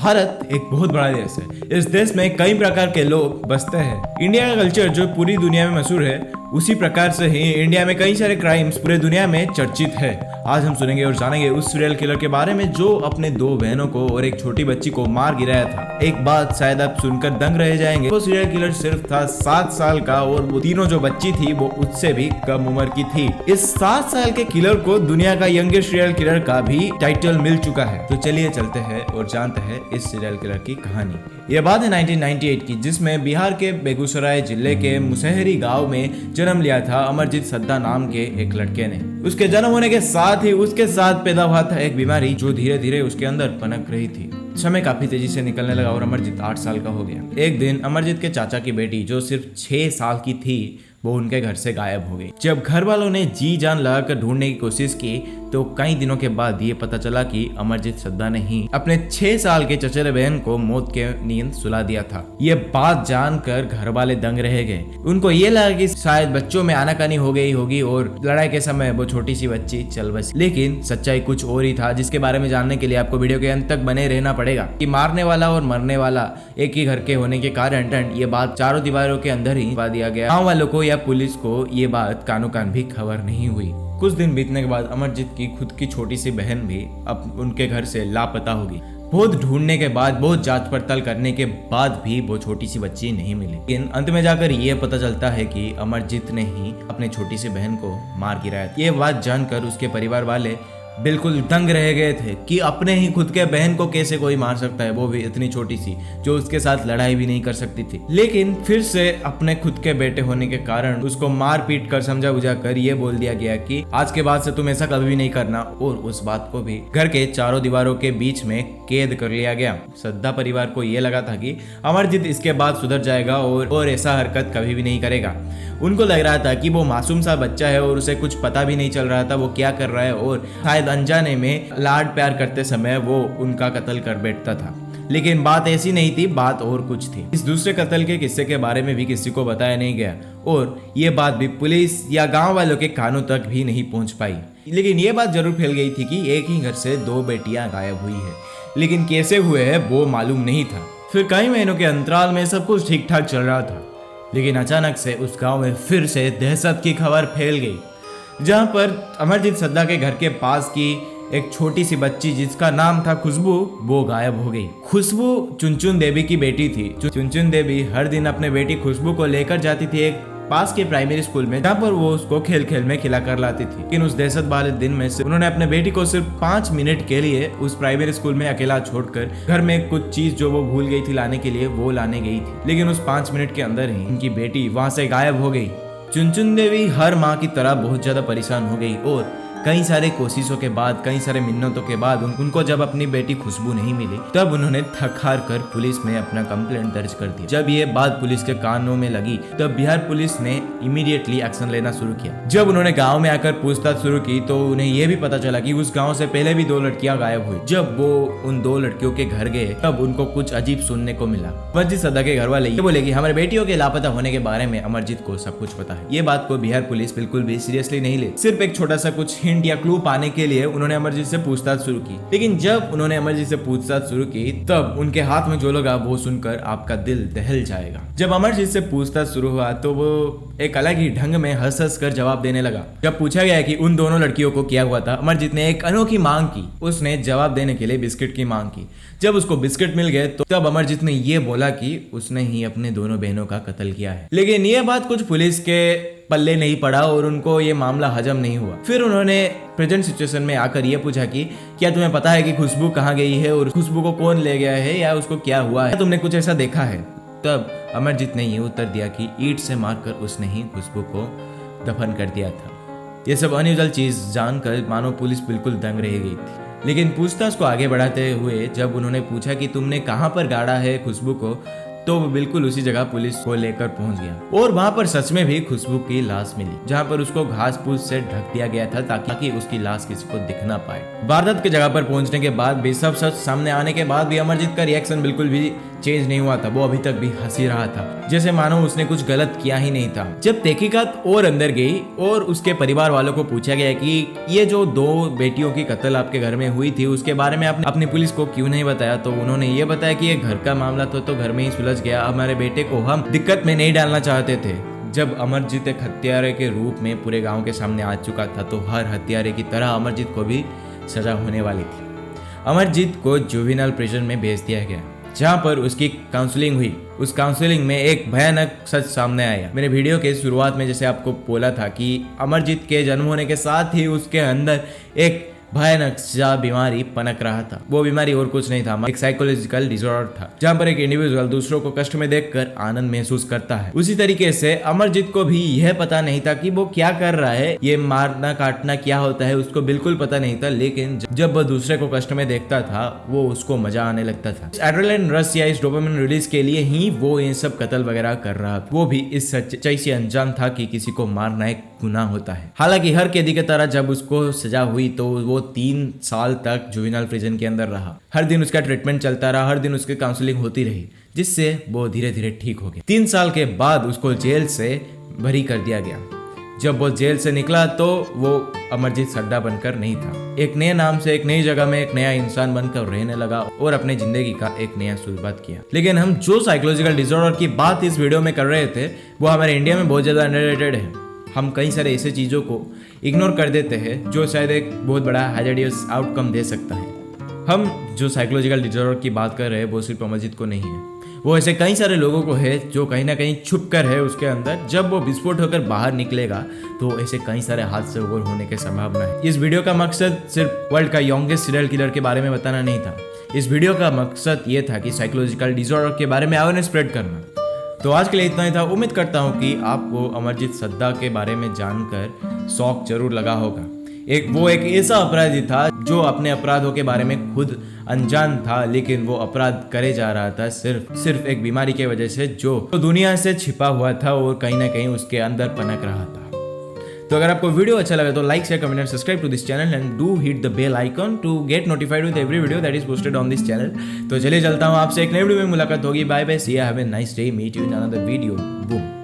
भारत एक बहुत बड़ा देश है। इस देश में कई प्रकार के लोग बसते हैं। इंडिया का कल्चर जो पूरी दुनिया में मशहूर है, उसी प्रकार से ही इंडिया में कई सारे क्राइम्स पूरे दुनिया में चर्चित है। आज हम सुनेंगे और जानेंगे उस सीरियल किलर के बारे में जो अपने 2 बहनों को और एक छोटी बच्ची को मार गिराया था। एक बात शायद आप सुनकर दंग रह जाएंगे, वो सीरियल किलर सिर्फ था 7 साल का और वो तीनों जो बच्ची थी वो उससे भी कम उम्र की थी। इस 7 साल के किलर को दुनिया का यंगेस्ट सीरियल किलर का भी टाइटल मिल चुका है। तो चलिए चलते हैं और जानते हैं इस सीरियल किलर की कहानी। यह बात है 1998 की, जिसमें बिहार के बेगूसराय जिले के मुसहरी गांव में जन्म लिया था अमरजीत सद्दा नाम के एक लड़के ने। उसके जन्म होने के साथ ही उसके साथ पैदा हुआ था एक बीमारी जो धीरे धीरे उसके अंदर पनप रही थी। समय काफी तेजी से निकलने लगा और अमरजीत 8 साल का हो गया। एक दिन अमरजीत के चाचा की बेटी जो सिर्फ 6 साल की थी वो उनके घर से गायब हो गई। जब घर वालों ने जी जान लगाकर ढूंढने की कोशिश की तो कई दिनों के बाद ये पता चला कि अमरजीत सद्दा ने ही अपने 6 साल के चचेरे बहन को मौत के नींद सुला दिया था। ये बात जानकर घर वाले दंग रह गए। उनको ये लगा कि शायद बच्चों में आनाकानी हो गई होगी और लड़ाई के समय वो छोटी सी बच्ची चल बसी। लेकिन सच्चाई कुछ और ही था, जिसके बारे में जानने के लिए आपको वीडियो के अंत तक बने रहना पड़ेगा। कि मारने वाला और मरने वाला एक ही घर के होने के कारण ये बात चारों दीवारों के अंदर ही छुपा दिया गया। गाँव वालों को या पुलिस को ये बात कानो कान भी खबर नहीं हुई। कुछ दिन बीतने के बाद अमरजीत की खुद की छोटी सी बहन भी अब उनके घर से लापता हो गई। बहुत ढूंढने के बाद, बहुत जांच पड़ताल करने के बाद भी वो छोटी सी बच्ची नहीं मिली। लेकिन अंत में जाकर ये पता चलता है कि अमरजीत ने ही अपने छोटी सी बहन को मार गिराया। ये बात जानकर उसके परिवार वाले बिल्कुल दंग रह गए थे कि अपने ही खुद के बहन को कैसे कोई मार सकता है, वो भी इतनी छोटी सी जो उसके साथ लड़ाई भी नहीं कर सकती थी। लेकिन फिर से अपने खुद के बेटे होने के कारण उसको मार पीट कर समझा बुझा कर ये बोल दिया गया कि आज के बाद से तुम ऐसा कभी भी नहीं करना, और उस बात को भी घर के चारों दीवारों के बीच में कैद कर लिया गया। सद्दा परिवार को ये लगा था कि अमरजीत इसके बाद सुधर जाएगा और ऐसा हरकत कभी भी नहीं करेगा। उनको लग रहा था कि वो मासूम सा बच्चा है और उसे कुछ पता भी नहीं चल रहा था वो क्या कर रहा है, और शायद अनजाने में लाड प्यार करते समय वो उनका कत्ल कर बैठता था। लेकिन बात ऐसी नहीं थी, बात और कुछ थी। इस दूसरे कत्ल के किस्से के बारे में भी किसी को बताया नहीं गया और ये बात भी पुलिस या गांव वालों के कानों तक भी नहीं पहुंच पाई। लेकिन ये बात जरूर फैल गई थी कि एक ही घर से 2 बेटियां गायब हुई है, लेकिन कैसे हुए है वो मालूम नहीं था। फिर कई महीनों के अंतराल में सब कुछ ठीक ठाक चल रहा था, लेकिन अचानक से उस गांव में फिर से दहशत की खबर फैल गई, जहां पर अमरजीत सद्दा के घर के पास की एक छोटी सी बच्ची जिसका नाम था खुशबू, वो गायब हो गई। खुशबू चुनचुन देवी की बेटी थी। चुनचुन देवी हर दिन अपने बेटी खुशबू को लेकर जाती थी एक पास के प्राइमरी स्कूल में, जहाँ पर वो उसको खेल खेल में खिला कर लाती थी। लेकिन उस दहशत वाले दिन में से उन्होंने अपने बेटी को सिर्फ 5 मिनट के लिए उस प्राइमरी स्कूल में अकेला छोड़कर घर में कुछ चीज जो वो भूल गई थी लाने के लिए वो लाने गई थी। लेकिन उस 5 मिनट के अंदर ही उनकी बेटी वहां से गायब हो गई। चुनचुन देवी हर माँ की तरह बहुत ज्यादा परेशान हो गई और कई सारे कोशिशों के बाद, कई सारे मिन्नतों के बाद उनको जब अपनी बेटी खुशबू नहीं मिली तब उन्होंने थक हार कर पुलिस में अपना कंप्लेंट दर्ज कर दिया। जब ये बात पुलिस के कानों में लगी तब बिहार पुलिस ने इमीडिएटली एक्शन लेना शुरू किया। जब उन्होंने गांव में आकर पूछताछ शुरू की तो उन्हें यह भी पता चला कि उस गांव से पहले भी 2 लड़कियां गायब हुई। जब वो उन 2 लड़कियों के घर गए तब उनको कुछ अजीब सुनने को मिला। अमरजीत सद्दा के घर वाले ये बोले कि हमारे बेटियों के लापता होने के बारे में अमरजीत को सब कुछ पता है। ये बात को बिहार पुलिस बिल्कुल भी सीरियसली नहीं ले, सिर्फ एक छोटा सा कुछ हिंट या क्लू पाने के लिए उन्होंने अमरजीत से पूछताछ शुरू की। लेकिन जब उन्होंने अमरजीत से पूछताछ शुरू की तब उनके हाथ में जो लगा वो सुनकर आपका दिल दहल जाएगा। जब अमरजीत से पूछताछ शुरू हुआ तो वो एक अलग ही ढंग में हंस हंस कर जवाब देने लगा। जब पूछा गया कि उन दोनों लड़कियों को क्या हुआ था, अमरजीत ने एक अनोखी मांग की। उसने जवाब देने के लिए बिस्किट की मांग की। जब उसको बिस्किट मिल गए तो तब अमरजीत ने ये बोला कि उसने ही अपने दोनों बहनों का कत्ल किया है। लेकिन ये बात कुछ पुलिस के पल्ले नहीं पड़ा और उनको ये मामला हजम नहीं हुआ। फिर उन्होंने प्रेजेंट सिचुएशन में आकर ये पूछा कि क्या तुम्हें पता है कि खुशबू कहाँ गई है और खुशबू को कौन ले गया है या उसको क्या हुआ है, तुमने कुछ ऐसा देखा है? तब अमरजीत ने ये उत्तर दिया कि ईंट से मारकर उसने ही खुशबू को दफन कर दिया था। ये सब अनयूजुअल चीज जानकर मानो पुलिस बिल्कुल दंग रह गई थी। लेकिन पूछताछ को आगे बढ़ाते हुए जब उन्होंने पूछा कि तुमने कहाँ पर गाड़ा है खुशबू को, तो वो बिल्कुल उसी जगह पुलिस को लेकर पहुंच गया और वहां पर सच में भी खुशबू की लाश मिली, जहां पर उसको घास फूस से ढक दिया गया था ताकि उसकी लाश किसी को दिख ना पाए। वारदात की जगह पर पहुंचने के बाद भी सब सच सामने आने के बाद भी अमरजीत का रिएक्शन बिल्कुल भी चेंज नहीं हुआ था, वो अभी तक भी हंसी रहा था, जैसे मानो उसने कुछ गलत किया ही नहीं था। जब तहकीकात और अंदर गई और उसके परिवार वालों को पूछा गया कि ये जो 2 बेटियों की कत्ल आपके घर में हुई थी उसके बारे में आपने अपनी पुलिस को क्यों नहीं बताया, तो उन्होंने ये बताया कि ये घर का मामला तो घर में ही सुलझ गया, हमारे बेटे को हम दिक्कत में नहीं डालना चाहते थे। जब अमरजीत एक हत्यारे के रूप में पूरे गांव के सामने आ चुका था तो हर हत्यारे की तरह अमरजीत को भी सजा होने वाली थी। अमरजीत को जुवेनाइल प्रिजन में भेज दिया गया, जहां पर उसकी काउंसलिंग हुई। उस काउंसलिंग में एक भयानक सच सामने आया। मेरे वीडियो के शुरुआत में जैसे आपको बोला था कि अमरजीत के जन्म होने के साथ ही उसके अंदर एक भयानक सा बीमारी पनक रहा था। वो बीमारी और कुछ नहीं था, एक साइकोलॉजिकल डिसऑर्डर था, जहां पर एक इंडिविजुअल दूसरों को कष्ट में देखकर आनंद महसूस करता है। उसी तरीके से अमरजीत को भी यह पता नहीं था कि वो क्या कर रहा है, ये मारना काटना क्या होता है, उसको बिल्कुल पता नहीं था। लेकिन जब वो दूसरे को कष्ट में देखता था वो उसको मजा आने लगता था। एड्रेनलिन रश या इस डोपामिन रिलीज के लिए ही वो ये सब कत्ल वगैरह कर रहा था। वो भी इस सच्चाई से अनजान था कि किसी को मारना एक गुनाह होता है। हालांकि हर कैदी की तरह जब उसको सजा हुई तो वो 3 साल तक जुवेनाइल प्रिजन के अंदर रहा। हर दिन उसका ट्रीटमेंट चलता रहा, हर दिन उसकी काउंसलिंग होती रही, जिससे वो धीरे धीरे ठीक हो गया। 3 साल के बाद उसको जेल से बरी कर दिया गया। जब वो जेल से निकला तो वो अमरजीत सड्डा बनकर नहीं था, एक नए नाम से एक नई जगह में एक नया इंसान बनकर रहने लगा और अपने जिंदगी का एक नया शुरुआत किया। लेकिन हम जो साइकोलॉजिकल डिसऑर्डर की बात इस वीडियो में कर रहे थे वो हमारे इंडिया में बहुत ज्यादा अंडररेटेड है। हम कई सारे ऐसे चीज़ों को इग्नोर कर देते हैं जो शायद एक बहुत बड़ा हैजर्डियस आउटकम दे सकता है। हम जो साइकोलॉजिकल डिसऑर्डर की बात कर रहे हैं वो सिर्फ अमरजीत को नहीं है, वो ऐसे कई सारे लोगों को है जो कहीं ना कहीं छुप कर है उसके अंदर। जब वो विस्फोट होकर बाहर निकलेगा तो ऐसे कई सारे हादसे और होने की संभावना है। इस वीडियो का मकसद सिर्फ वर्ल्ड का यंगेस्ट सीरियल किलर के बारे में बताना नहीं था। इस वीडियो का मकसद ये था कि साइकोलॉजिकल डिसऑर्डर के बारे में अवेयरनेस स्प्रेड करना। तो आज के लिए इतना ही था। उम्मीद करता हूँ कि आपको अमरजीत सद्दा के बारे में जानकर शौक जरूर लगा होगा। वो एक ऐसा अपराधी था जो अपने अपराधों के बारे में खुद अनजान था, लेकिन वो अपराध करे जा रहा था सिर्फ एक बीमारी की वजह से जो दुनिया से छिपा हुआ था और कहीं ना कहीं उसके अंदर पनक रहा था। तो अगर आपको वीडियो अच्छा लगा तो like share comment and subscribe to this channel and do hit the bell icon to get notified with every video that is posted on this channel. तो चलिए चलता हूँ, आपसे एक नई वीडियो में मुलाकात होगी। Bye bye, see you, have a nice day, meet you in another video, boom.